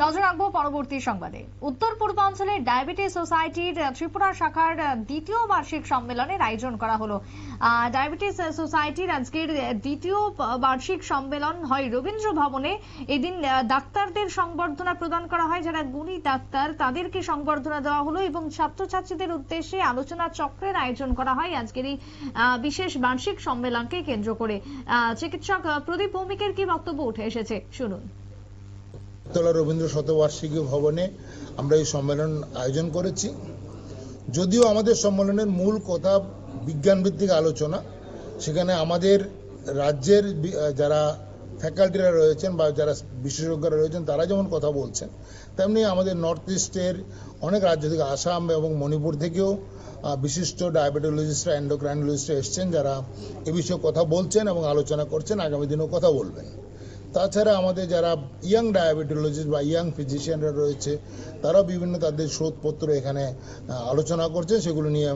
নজর রাখবো পরবর্তী সংবাদে। উত্তর পূর্বাঞ্চলের ডায়াবেটিস সোসাইটির ত্রিপুরা শাখার দ্বিতীয় বার্ষিক সম্মেলনের আয়োজন করা হলো। ডায়াবেটিস সোসাইটির আজকের দ্বিতীয় বার্ষিক সম্মেলন হয় রবীন্দ্র ভবনে। এদিন ডাক্তারদের সংবর্ধনা প্রদান করা হয়, যারা গুণী ডাক্তার তাদেরকে সংবর্ধনা দেওয়া হলো এবং ছাত্রছাত্রীদের উদ্দেশ্যে আলোচনা চক্রের আয়োজন করা হয় আজকের এই বিশেষ বার্ষিক সম্মেলনকে কেন্দ্র করে। চিকিৎসক প্রদীপ ভৌমিকের কি বক্তব্য উঠে এসেছে শুনুন। রবীন্দ্র শতবার্ষিকী ভবনে আমরা এই সম্মেলন আয়োজন করেছি। যদিও আমাদের সম্মেলনের মূল কথা বিজ্ঞানভিত্তিক আলোচনা, সেখানে আমাদের রাজ্যের যারা ফ্যাকাল্টিরা রয়েছেন বা যারা বিশেষজ্ঞরা রয়েছেন তারা যেমন কথা বলছেন, তেমনি আমাদের নর্থ ইস্টের অনেক রাজ্য থেকে, আসাম এবং মণিপুর থেকেও বিশিষ্ট ডায়াবেটোলজিস্টরা, এন্ডোক্রাইনোলজিস্টরা এসছেন, যারা এ বিষয়ে কথা বলছেন এবং আলোচনা করছেন, আগামী দিনেও কথা বলবেন। তাছাড়া আমাদের যারা ইয়াং ডায়াবেটোলজিস্ট বা ইয়াং ফিজিশিয়ানরা রয়েছে, তারাও বিভিন্ন তাদের শোধপত্র এখানে আলোচনা করছে। সেগুলো নিয়ে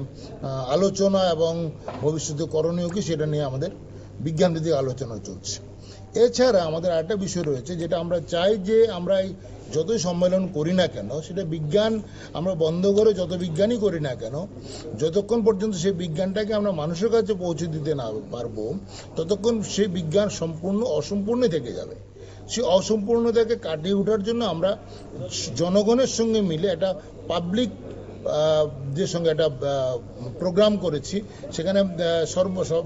আলোচনা এবং ভবিষ্যতে করণীয় কি সেটা নিয়ে আমাদের বিজ্ঞানভিত্তিক আলোচনা চলছে। এছাড়া আমাদের আরেকটা বিষয় রয়েছে, যেটা আমরা চাই যে আমরা যতই সম্মেলন করি না কেন, সেটা বিজ্ঞান আমরা বন্ধ করে যত বিজ্ঞানই করি না কেন, যতক্ষণ পর্যন্ত সেই বিজ্ঞানটাকে আমরা মানুষের কাছে পৌঁছে দিতে না পারবো, ততক্ষণ সেই বিজ্ঞান সম্পূর্ণ অসম্পূর্ণই থেকে যাবে। সেই অসম্পূর্ণতাকে কাটিয়ে ওঠার জন্য আমরা জনগণের সঙ্গে মিলে একটা পাবলিক যে সঙ্গে একটা প্রোগ্রাম করেছি। সেখানে সব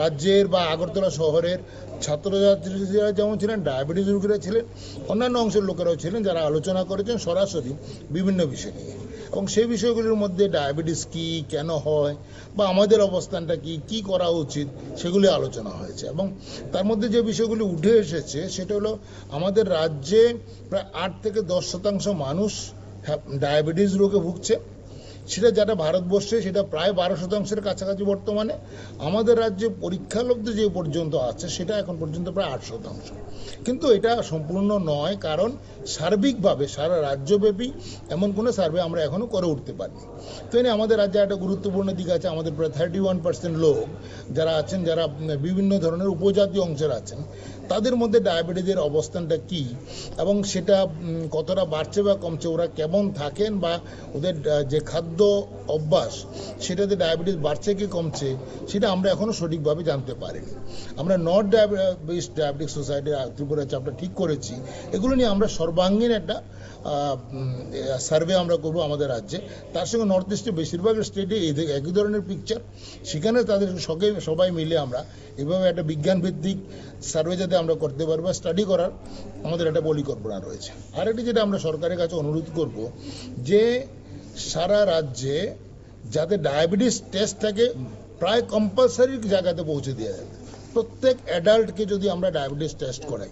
রাজ্যের বা আগরতলা শহরের ছাত্রছাত্রীরা যেমন ছিলেন, ডায়াবেটিস রোগীরা ছিলেন, অন্যান্য অংশের লোকেরাও ছিলেন, যারা আলোচনা করেছেন সরাসরি বিভিন্ন বিষয় নিয়ে। এবং সেই বিষয়গুলির মধ্যে ডায়াবেটিস কি, কেন হয়, বা আমাদের অবস্থানটা কি, কি করা উচিত, সেগুলি আলোচনা হয়েছে। এবং তার মধ্যে যে বিষয়গুলি উঠে এসেছে সেটা হলো, আমাদের রাজ্যে প্রায় 8 থেকে 10% মানুষ ডায়াবেটিস রোগে ভুগছে। সেটা যারা ভারতবর্ষে সেটা প্রায় 12%-এর কাছাকাছি বর্তমানে। আমাদের রাজ্যে পরীক্ষালব্ধ যে পর্যন্ত আছে সেটা এখন পর্যন্ত প্রায় 8%। কিন্তু এটা সম্পূর্ণ নয়, কারণ সার্বিকভাবে সারা রাজ্যব্যাপী এমন কোনো সার্ভে আমরা এখনো করে উঠতে পারিনি। তো আমাদের রাজ্যে একটা গুরুত্বপূর্ণ দিক আছে, আমাদের প্রায় 31% লোক যারা আছেন, যারা বিভিন্ন ধরনের উপজাতীয় অংশের আছেন, তাদের মধ্যে ডায়াবেটিসের অবস্থানটা কি এবং সেটা কতটা বাড়ছে বা কমছে, ওরা কেমন থাকেন বা ওদের যে খাদ্য অভ্যাস সেটাতে ডায়াবেটিস বাড়ছে কি কমছে, সেটা আমরা এখনো সঠিকভাবে জানতে পারিনি। আমরা নর্থ ডায়াবেটিক সোসাইটির ত্রিপুরা চ্যাপ্টার ঠিক করেছি, এগুলো নিয়ে আমরা সর্বাঙ্গীন একটা সার্ভে আমরা করবো আমাদের রাজ্যে। তার সঙ্গে নর্থ ইস্টে বেশিরভাগ স্টেটে একই ধরনের পিকচার, সেখানে তাদের সবাই মিলে আমরা এভাবে একটা বিজ্ঞানভিত্তিক সার্ভে যাতে আমরা করতে পারবো, স্টাডি করার আমাদের একটা পরিকল্পনা রয়েছে। আরেকটি যেটা আমরা সরকারের কাছে অনুরোধ করব, যে সারা রাজ্যে যাতে ডায়াবেটিস টেস্টটাকে প্রায় কম্পালসারি জায়গাতে পৌঁছে দেওয়া যাবে। প্রত্যেক অ্যাডাল্টকে যদি আমরা ডায়াবেটিস টেস্ট করাই,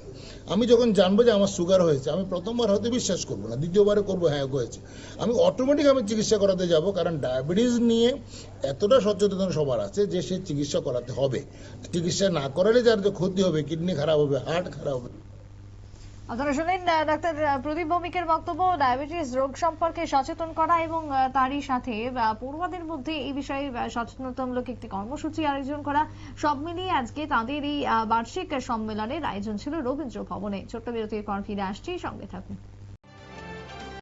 আমি যখন জানবো যে আমার সুগার হয়েছে, আমি প্রথমবার হয়তো বিশ্বাস করবো না, দ্বিতীয়বারে করবো হ্যাঁ হয়েছে, আমি অটোমেটিক চিকিৎসা করাতে যাব। কারণ ডায়াবেটিস নিয়ে এতটা সচেতন সবার আছে যে সে চিকিৎসা করাতে হবে। চিকিৎসা না করালে যার যে ক্ষতি হবে, কিডনি খারাপ হবে, হার্ট খারাপ হবে। আপনারা শুনেন ডাক্তার প্রদীপ ভৌমিকের বক্তব্য। ডায়াবেটিস রোগ সম্পর্কে সচেতন করা এবং তারই সাথে পড়ুয়াদের মধ্যে এই বিষয়ে সচেতনতামূলক একটি কর্মসূচি আয়োজন করা, সব মিলিয়ে আজকে তাদের এই বার্ষিক সম্মেলনের আয়োজন ছিল রবীন্দ্র ভবনে। ছোট্ট বিরতির পর ফিরে আসছি, সঙ্গে থাকুন।